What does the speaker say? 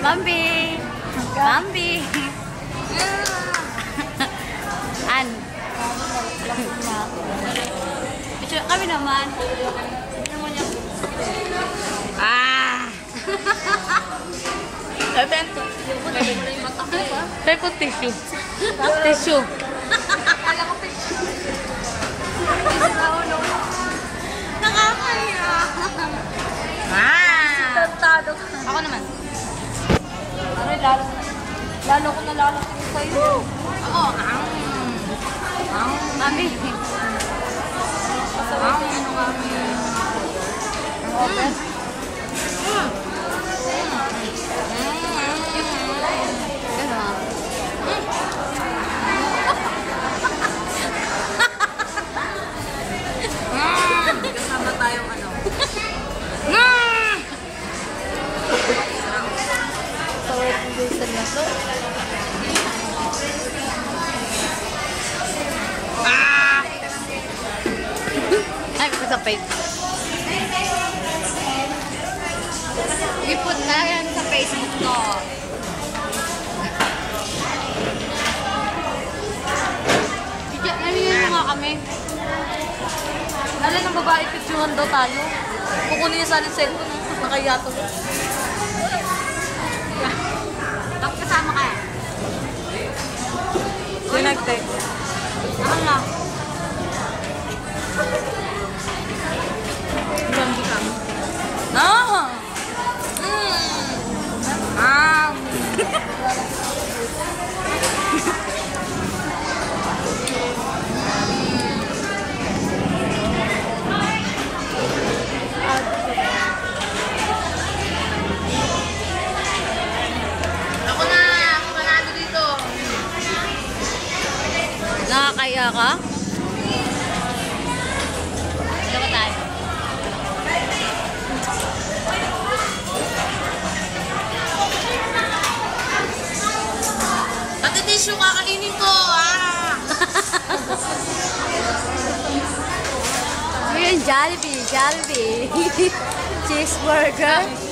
Bambi! Bambi! An? Picture kami naman. Ah! Peko tissue. Tissue. Kala ko tissue. Nakakaya. Tantado. Ako naman. Aray, lalo ko sa'yo. Ako. Bambi. Pasaway ko yung kami. Kasama tayong ano. Pasaway ko yung sa naso. Ay, ko sa page. I-put na yan sa Facebook ko. Nalingin nga kami. Alam ng babae, picturean daw tayo. Kukunin niya sa aling cellphone. Nakayato. Bakit kasama ka? Sinag-text. Ako nga. Bambi ka. Ah! Ako na panalo dito. Nakakaya ka? Dito tayo. Pati tissue kakainin ko. Yun, Jollibee. Cheeseburger.